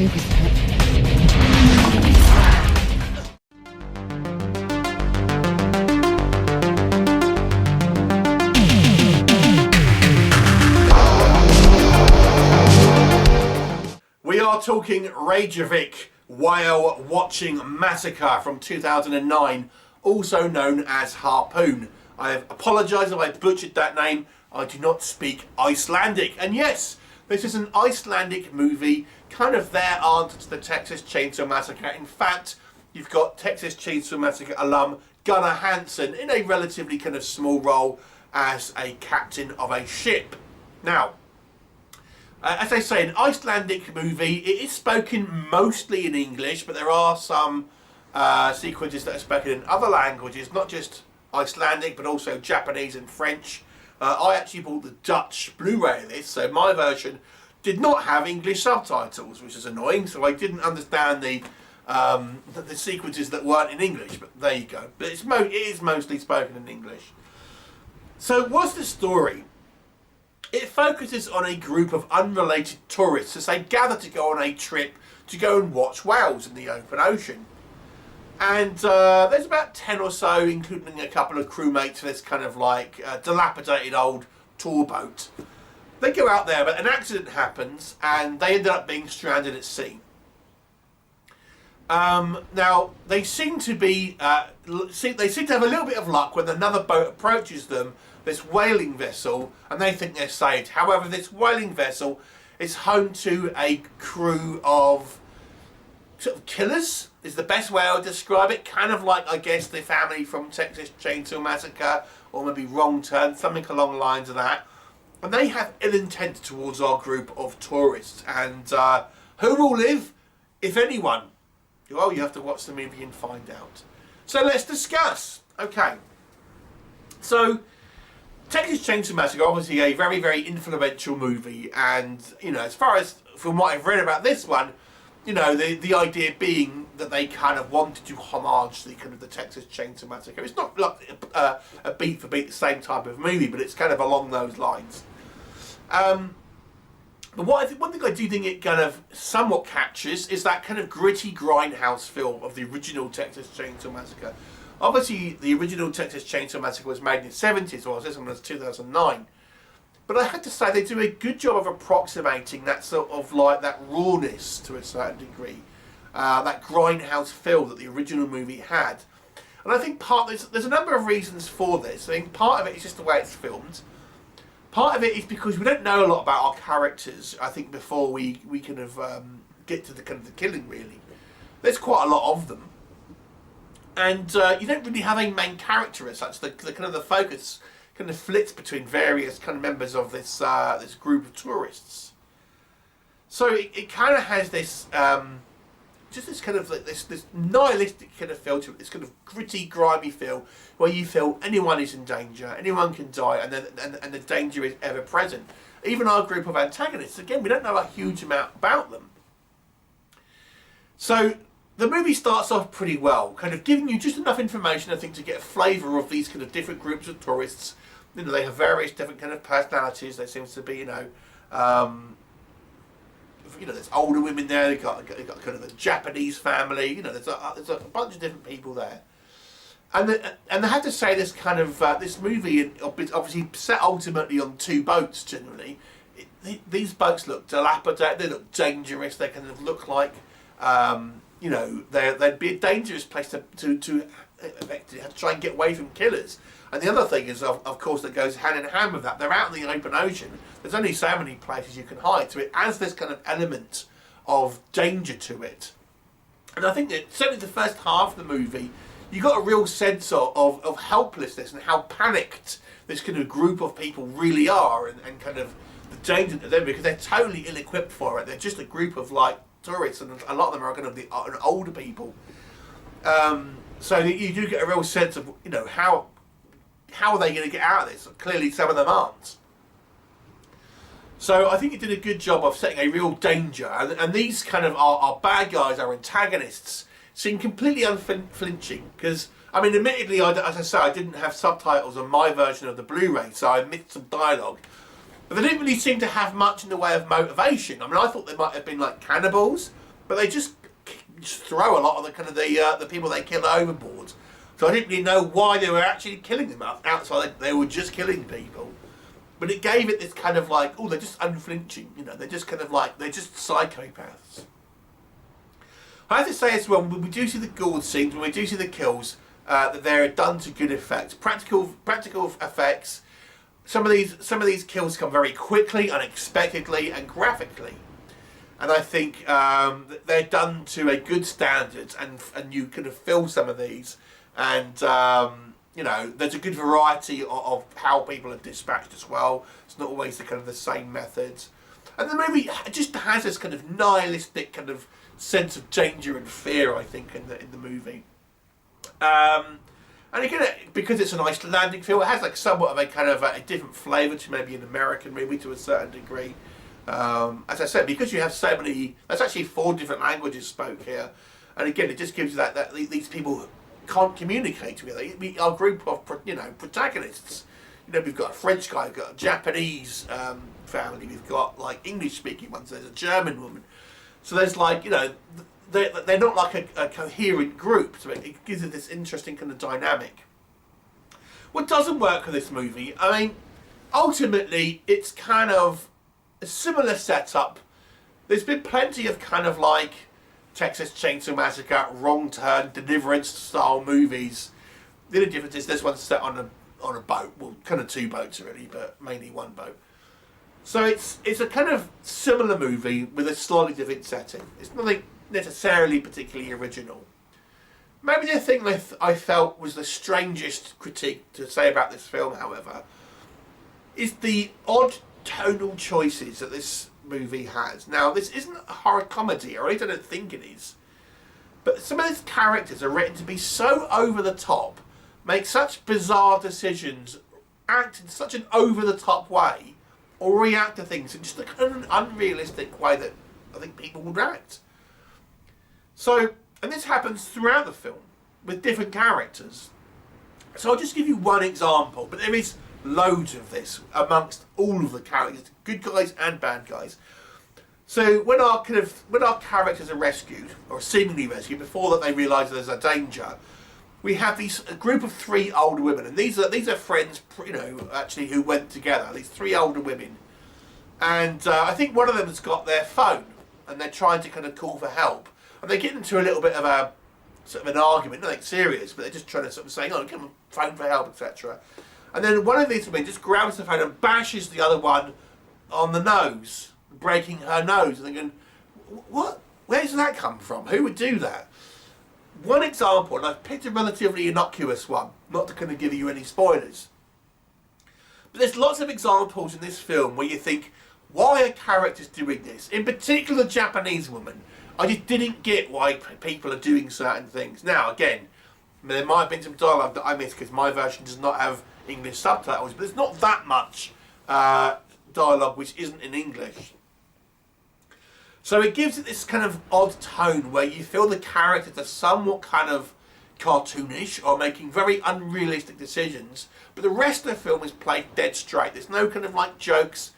stupid pet. We are talking REYKJAVIK while watching Massacre from 2009, also known as Harpoon. I apologise if I butchered that name. I do not speak Icelandic. And yes, this is an Icelandic movie, kind of their answer to the Texas Chainsaw Massacre. In fact, you've got Texas Chainsaw Massacre alum Gunnar Hansen in a relatively kind of small role as a captain of a ship. Now, as I say, an Icelandic movie. It is spoken mostly in English, but there are some sequences that are spoken in other languages, not just Icelandic, but also Japanese and French. I actually bought the Dutch Blu-ray of this, so my version did not have English subtitles, which is annoying, so I didn't understand the sequences that weren't in English, but there you go. But it is mostly spoken in English. So what's the story? It focuses on a group of unrelated tourists as they gather to go on a trip to go and watch whales in the open ocean. And there's about 10 or so, including a couple of crewmates for this kind of like dilapidated old tour boat. They go out there, but an accident happens and they ended up being stranded at sea. Now, they seem to be, they seem to have a little bit of luck when another boat approaches them, this whaling vessel, and they think they're saved. However, this whaling vessel is home to a crew of sort of killers, is the best way I would describe it. Kind of like, I guess, the family from Texas Chainsaw Massacre, or maybe Wrong Turn, something along the lines of that. And they have ill intent towards our group of tourists. And who will live, if anyone? Well, you have to watch the movie and find out. So let's discuss. Okay. So, Texas Chainsaw Massacre, obviously a very, very influential movie, and, you know, as far as from what I've read about this one, you know, the idea being that they kind of wanted to homage the kind of the Texas Chainsaw Massacre. It's not like a beat for beat the same type of movie, but it's kind of along those lines. But one thing I do think it kind of somewhat captures is that kind of gritty grindhouse feel of the original Texas Chainsaw Massacre. Obviously, the original Texas Chainsaw Massacre was made in the 70s, while this one was 2009. But I had to say they do a good job of approximating that sort of like that rawness to a certain degree, that grindhouse feel that the original movie had. And I think there's a number of reasons for this. I think part of it is just the way it's filmed. Part of it is because we don't know a lot about our characters, I think, before we kind of get to the kind of the killing, really. There's quite a lot of them. And you don't really have a main character as such. The kind of the focus kind of flits between various kind of members of this this group of tourists. So it kind of has this just this kind of like this nihilistic kind of feel to it, this kind of gritty, grimy feel where you feel anyone is in danger, anyone can die, and the danger is ever present. Even our group of antagonists, again, we don't know a huge amount about them. So the movie starts off pretty well, kind of giving you just enough information, I think, to get a flavour of these kind of different groups of tourists. You know, they have various different kind of personalities. There seems to be, you know, there's older women there. They've got kind of a Japanese family. You know, there's a bunch of different people there. And I have to say, this kind of this movie, obviously set ultimately on two boats. Generally, these boats look dilapidated. They look dangerous. They kind of look like you know, they'd be a dangerous place to try and get away from killers. And the other thing is, of course, that goes hand in hand with that, they're out in the open ocean. There's only so many places you can hide, so it adds this kind of element of danger to it. And I think that certainly the first half of the movie, you got a real sense of helplessness and how panicked this kind of group of people really are, and kind of the danger to them, because they're totally ill-equipped for it. They're just a group of like tourists, and a lot of them are kind of the older people. So you do get a real sense of, you know, how are they going to get out of this? Clearly some of them aren't. So I think it did a good job of setting a real danger, and these kind of our bad guys, our antagonists, seem completely unflinching, because, I mean, admittedly, as I say, I didn't have subtitles on my version of the Blu-ray, so I missed some dialogue. But they didn't really seem to have much in the way of motivation. I mean, I thought they might have been like cannibals, but they just throw a lot of the kind of the people they kill overboard. So I didn't really know why they were actually killing them outside. They were just killing people. But it gave it this kind of like, oh, they're just unflinching, you know, they're just kind of like, they're just psychopaths. I have to say as well, when we do see the gore scenes, when we do see the kills, that they're done to good effect. Practical effects. Some of these kills come very quickly, unexpectedly, and graphically. And I think that they're done to a good standard, and you kind of feel some of these, and you know, there's a good variety of how people are dispatched as well. It's not always the kind of the same methods. And the movie just has this kind of nihilistic kind of sense of danger and fear, I think, in the movie. And again, because it's an Icelandic film, it has like somewhat of a kind of a different flavour to maybe an American movie to a certain degree. As I said, because you have so many, there's actually 4 different languages spoke here, and again, it just gives you that these people can't communicate together. Our group of protagonists, you know, we've got a French guy, we've got a Japanese family, we've got like English speaking ones, there's a German woman. So there's like, you know, they're not like a coherent group, so it gives it this interesting kind of dynamic. What doesn't work with this movie, I mean, ultimately it's kind of a similar setup. There's been plenty of kind of like Texas Chainsaw Massacre, Wrong Turn, Deliverance style movies. The only difference is this one's set on a boat, well, kind of 2 boats really, but mainly 1 boat. So it's a kind of similar movie with a slightly different setting. It's nothing necessarily particularly original. Maybe the thing that I felt was the strangest critique to say about this film, however, is the odd tonal choices that this movie has. Now, this isn't a horror comedy, or at least I don't think it is. But some of these characters are written to be so over the top, make such bizarre decisions, act in such an over the top way, or react to things in just a kind of an unrealistic way that I think people would act. So, and this happens throughout the film with different characters. So I'll just give you one example, but there is loads of this amongst all of the characters, good guys and bad guys. So when our characters are rescued, or seemingly rescued, before that they realise there's a danger, we have a group of 3 older women, and these are friends, you know, actually who went together. These 3 older women, and I think one of them has got their phone, and they're trying to kind of call for help, and they get into a little bit of a sort of an argument, nothing serious, but they're just trying to sort of say, "Oh, come on, phone for help," etc. And then one of these women just grabs the phone and bashes the other one on the nose, breaking her nose, and thinking, "What? Where does that come from? Who would do that?" One example, and I've picked a relatively innocuous one, not to kind of give you any spoilers. But there's lots of examples in this film where you think, why are characters doing this? In particular, the Japanese woman. I just didn't get why people are doing certain things. Now, again, there might have been some dialogue that I missed because my version does not have English subtitles, but there's not that much dialogue which isn't in English. So it gives it this kind of odd tone where you feel the characters are somewhat kind of cartoonish or making very unrealistic decisions, but the rest of the film is played dead straight. There's no kind of like jokes,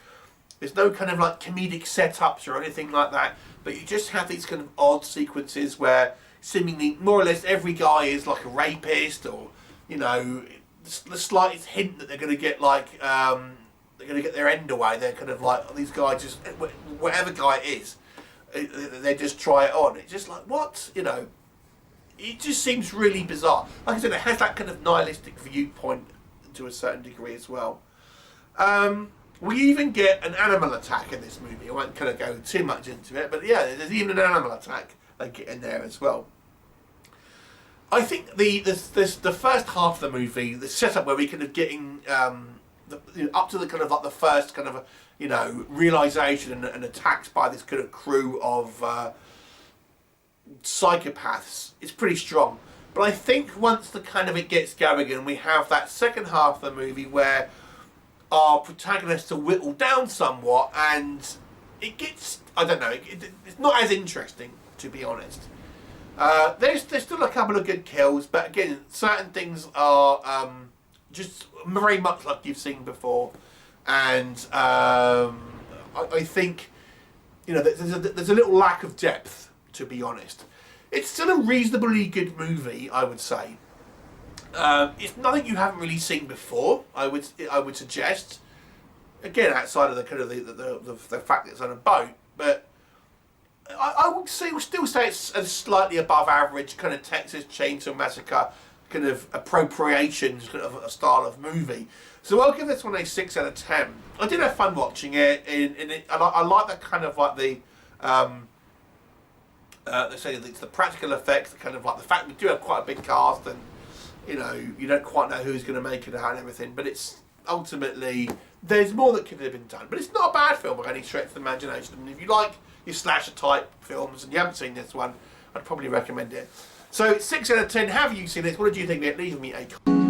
there's no kind of like comedic setups or anything like that, but you just have these kind of odd sequences where seemingly more or less every guy is like a rapist, or, you know, the slightest hint that they're going to get like, they're going to get their end away. They're kind of like, these guys just, whatever guy it is, they just try it on. It's just like, what? You know, it just seems really bizarre. Like I said, it has that kind of nihilistic viewpoint to a certain degree as well. We even get an animal attack in this movie. I won't kind of go too much into it, but yeah, there's even an animal attack they get in there as well. I think the first half of the movie, the setup where we kind of getting up to the kind of like the first kind of realization and attacked by this kind of crew of psychopaths, is pretty strong. But I think once the kind of it gets going and we have that second half of the movie where our protagonists are whittled down somewhat, and it gets, I don't know, it's not as interesting, to be honest. There's still a couple of good kills, but again, certain things are just very much like you've seen before, and I think there's a little lack of depth to be honest. It's still a reasonably good movie, I would say. It's nothing you haven't really seen before, I would suggest. Again, outside of the kind of the fact that it's on a boat, but I would still say it's a slightly above average kind of Texas Chainsaw Massacre kind of appropriations kind of a style of movie. So I'll give this one a 6 out of 10. I did have fun watching it, I like that kind of like the they say it's the practical effects, the kind of like the fact we do have quite a big cast, and you know you don't quite know who's going to make it out and everything, but it's ultimately there's more that could have been done. But it's not a bad film by any stretch of the imagination. And if you like your slasher type films and you haven't seen this one, I'd probably recommend it. So 6 out of 10. Have you seen it? What did you think of it? Leave me a comment.